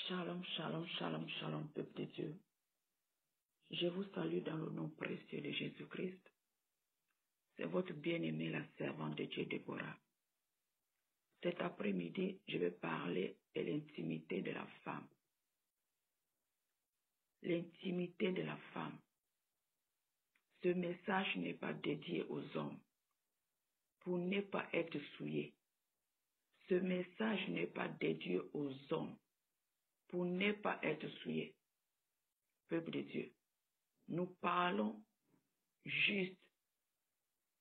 Shalom, shalom, shalom, shalom, peuple de Dieu. Je vous salue dans le nom précieux de Jésus-Christ. C'est votre bien-aimé, la servante de Dieu, Déborah. Cet après-midi, je vais parler de l'intimité de la femme. L'intimité de la femme. Ce message n'est pas dédié aux hommes pour ne pas être souillés. Ce message n'est pas dédié aux hommes pour ne pas être souillés. Peuple de Dieu, nous parlons juste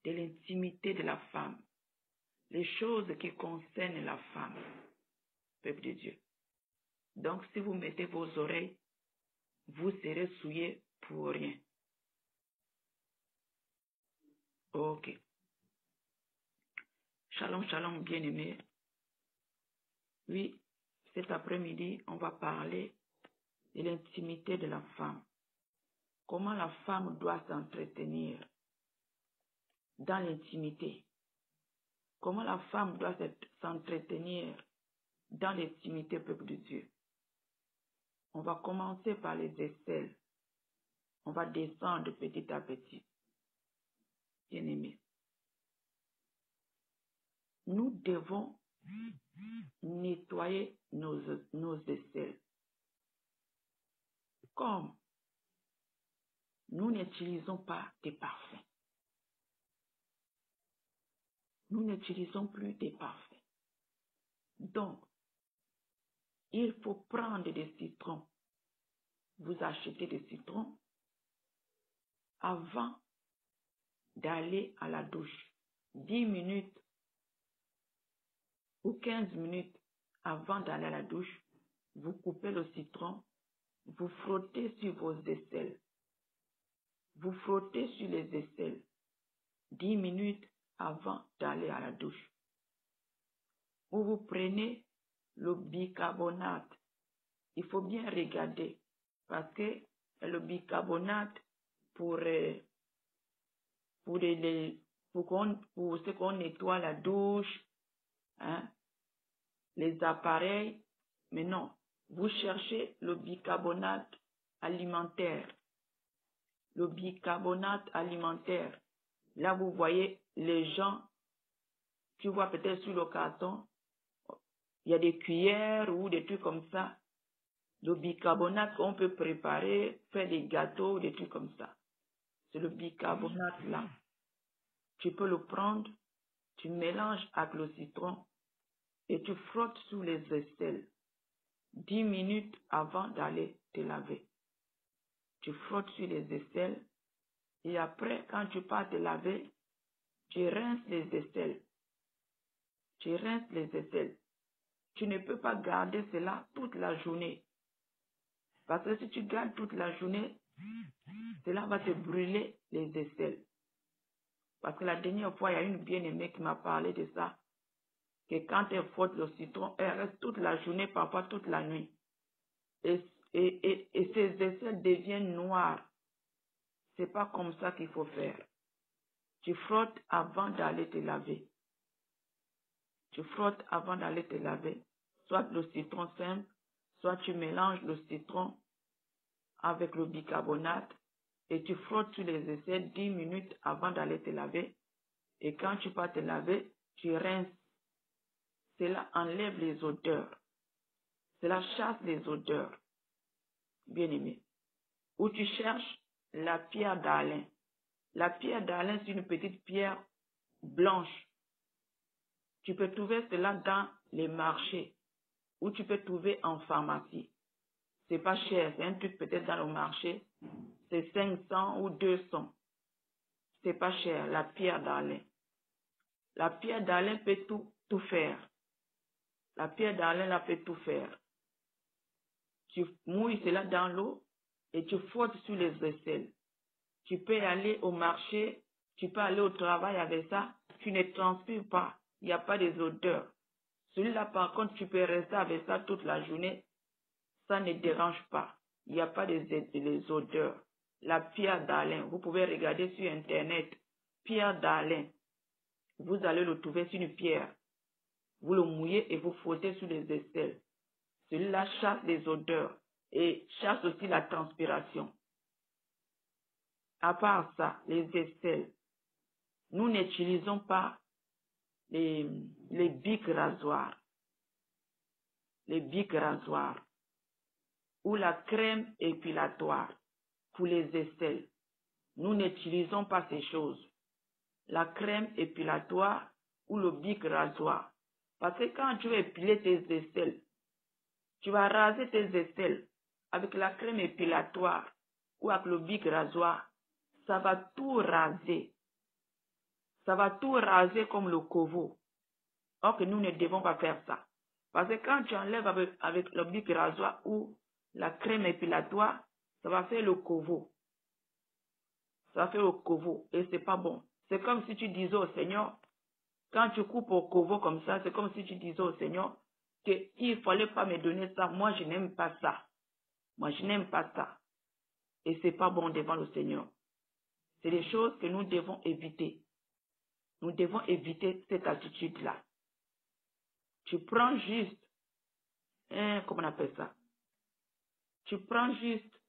de l'intimité de la femme, les choses qui concernent la femme, peuple de Dieu. Donc, si vous mettez vos oreilles, vous serez souillés pour rien. Ok. Shalom, shalom, bien-aimés. Oui, cet après-midi, on va parler de l'intimité de la femme. Comment la femme doit s'entretenir dans l'intimité. Comment la femme doit s'entretenir dans l'intimité, peuple de Dieu. On va commencer par les aisselles. On va descendre petit à petit. Bien-aimés. Nous devons nettoyer nos aisselles. Comme nous n'utilisons pas des parfums. Nous n'utilisons plus des parfums. Donc, il faut prendre des citrons. Vous achetez des citrons avant d'aller à la douche. 10 minutes ou 15 minutes avant d'aller à la douche, vous coupez le citron, vous frottez sur vos aisselles. Vous frottez sur les aisselles 10 minutes avant d'aller à la douche. Ou vous prenez le bicarbonate. Il faut bien regarder parce que le bicarbonate pour ce qu'on nettoie la douche, les appareils, mais non, vous cherchez le bicarbonate alimentaire. Le bicarbonate alimentaire. Là, vous voyez les gens, tu vois peut-être sur le carton, il y a des cuillères ou des trucs comme ça. Le bicarbonate qu'on peut préparer, faire des gâteaux, des trucs comme ça. C'est le bicarbonate là. Tu peux le prendre, tu mélanges avec le citron et tu frottes sous les aisselles 10 minutes avant d'aller te laver. Tu frottes sur les aisselles et après, quand tu pars te laver, tu rinces les aisselles. Tu rinces les aisselles. Tu ne peux pas garder cela toute la journée. Parce que si tu gardes toute la journée, cela va te brûler les aisselles. Parce que la dernière fois, il y a une bien-aimée qui m'a parlé de ça. Que quand elle frotte le citron, elle reste toute la journée, parfois toute la nuit. Et ses aisselles deviennent noires. C'est pas comme ça qu'il faut faire. Tu frottes avant d'aller te laver. Tu frottes avant d'aller te laver. Soit le citron simple, soit tu mélanges le citron avec le bicarbonate et tu frottes sur les aisselles 10 minutes avant d'aller te laver. Et quand tu pars te laver, tu rinces. Cela enlève les odeurs. Cela chasse les odeurs. Bien-aimé. Ou tu cherches la pierre d'Alain. La pierre d'Alain, c'est une petite pierre blanche. Tu peux trouver cela dans les marchés ou tu peux trouver en pharmacie. C'est pas cher, c'est un truc peut-être dans le marché, c'est 500 ou 200. C'est pas cher, la pierre d'Alain. La pierre d'Alain peut tout faire. La pierre d'Alain là peut tout faire. Tu mouilles cela dans l'eau et tu frottes sur les aisselles. Tu peux aller au marché, tu peux aller au travail avec ça, tu ne transpires pas, il n'y a pas des odeurs. Celui-là par contre, tu peux rester avec ça toute la journée, ça ne dérange pas, il n'y a pas des odeurs. La pierre d'Alain, vous pouvez regarder sur internet, pierre d'Alain, vous allez le trouver sur une pierre. Vous le mouillez et vous frottez sur les aisselles. Celui-là chasse les odeurs et chasse aussi la transpiration. À part ça, les aisselles, nous n'utilisons pas les bics rasoirs. Les bics rasoirs ou la crème épilatoire pour les aisselles. Nous n'utilisons pas ces choses. La crème épilatoire ou le bic rasoir. Parce que quand tu veux épiler tes aisselles, tu vas raser tes aisselles avec la crème épilatoire ou avec le bic rasoir. Ça va tout raser. Ça va tout raser comme le covo. Or que nous ne devons pas faire ça. Parce que quand tu enlèves avec le bic rasoir ou la crème épilatoire, ça va faire le covo. Ça fait le covo et c'est pas bon. C'est comme si tu disais au Seigneur, quand tu coupes au covo comme ça, c'est comme si tu disais au Seigneur qu'il ne fallait pas me donner ça. Moi, je n'aime pas ça. Moi, je n'aime pas ça. Et c'est pas bon devant le Seigneur. C'est des choses que nous devons éviter. Nous devons éviter cette attitude-là. Tu prends juste, comment on appelle ça? Tu prends juste,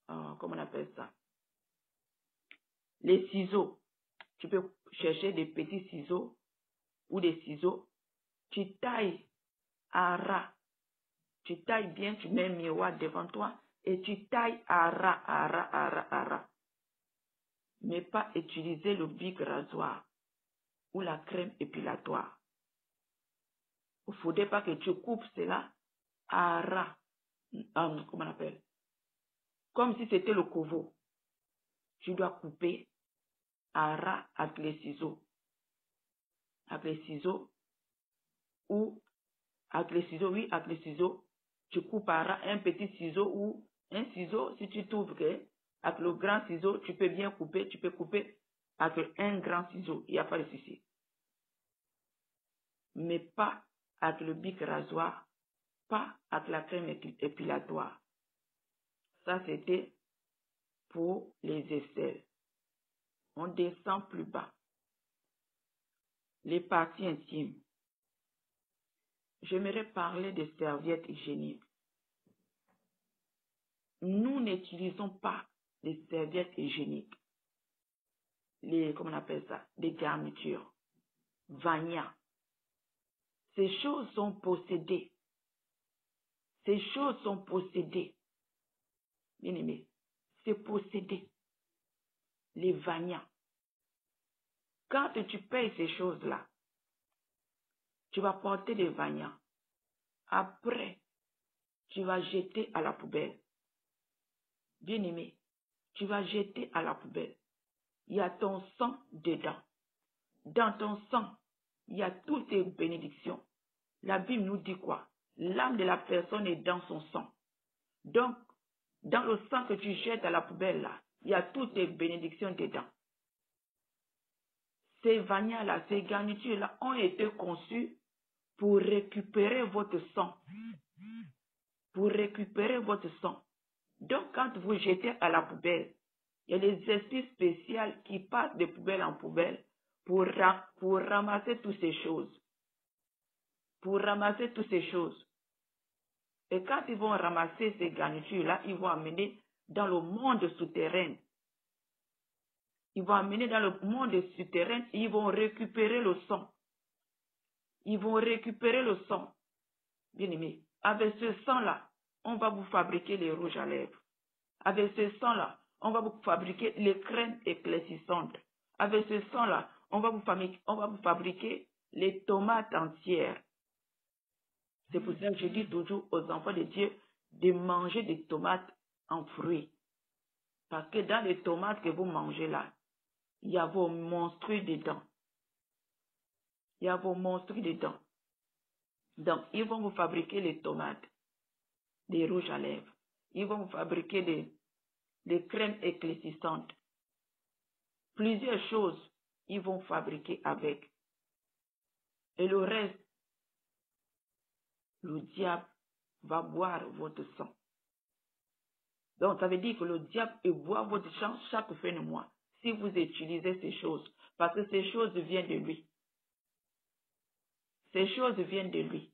comment on appelle ça? Les ciseaux. Tu peux chercher des petits ciseaux ou des ciseaux. Tu tailles à ras. Tu tailles bien, tu mets un miroir devant toi et tu tailles à ras, à ras, à ras, à ras. Mais pas utiliser le bic rasoir ou la crème épilatoire. Il ne faudrait pas que tu coupes cela à ras. Comment on appelle? Comme si c'était le covo. Tu dois couper à ras avec les ciseaux. Avec les ciseaux ou avec les ciseaux, oui, avec les ciseaux. Tu coupes à ras un petit ciseau ou un ciseau, si tu trouves que avec le grand ciseau, tu peux bien couper, tu peux couper avec un grand ciseau, il n'y a pas de souci. Mais pas avec le bic rasoir, pas avec la crème épilatoire. Ça, c'était pour les aisselles. On descend plus bas. Les parties intimes. J'aimerais parler des serviettes hygiéniques. Nous n'utilisons pas les serviettes hygiéniques. Comment on appelle ça? Des garnitures. Vania. Ces choses sont possédées. Ces choses sont possédées. Bien aimé, c'est possédé. Les vanias. Quand tu payes ces choses-là, tu vas porter des vanias. Après, tu vas jeter à la poubelle. Bien aimé, tu vas jeter à la poubelle. Il y a ton sang dedans. Dans ton sang, il y a toutes tes bénédictions. La Bible nous dit quoi? L'âme de la personne est dans son sang. Donc, dans le sang que tu jettes à la poubelle, là, il y a toutes tes bénédictions dedans. Ces vanias-là, ces garnitures-là ont été conçues pour récupérer votre sang. Pour récupérer votre sang. Donc, quand vous jetez à la poubelle, il y a des esprits spéciaux qui passent de poubelle en poubelle pour ramasser toutes ces choses. Pour ramasser toutes ces choses. Et quand ils vont ramasser ces garnitures-là, ils vont amener dans le monde souterrain. Ils vont amener dans le monde souterrain et ils vont récupérer le sang. Ils vont récupérer le sang. Bien aimé, avec ce sang-là, on va vous fabriquer les rouges à lèvres. Avec ce sang-là, on va vous fabriquer les crèmes éclaircissantes. Avec ce sang-là, on va vous fabriquer les tomates entières. C'est pour ça que je dis toujours aux enfants de Dieu de manger des tomates en fruits. Parce que dans les tomates que vous mangez là, il y a vos monstrues dedans. Il y a vos monstrues dedans. Donc, ils vont vous fabriquer les tomates, des rouges à lèvres. Ils vont vous fabriquer des crèmes éclaircissantes. Plusieurs choses, ils vont fabriquer avec. Et le reste, le diable va boire votre sang. Donc, ça veut dire que le diable boit votre sang chaque fin de mois si vous utilisez ces choses. Parce que ces choses viennent de lui. Ces choses viennent de lui.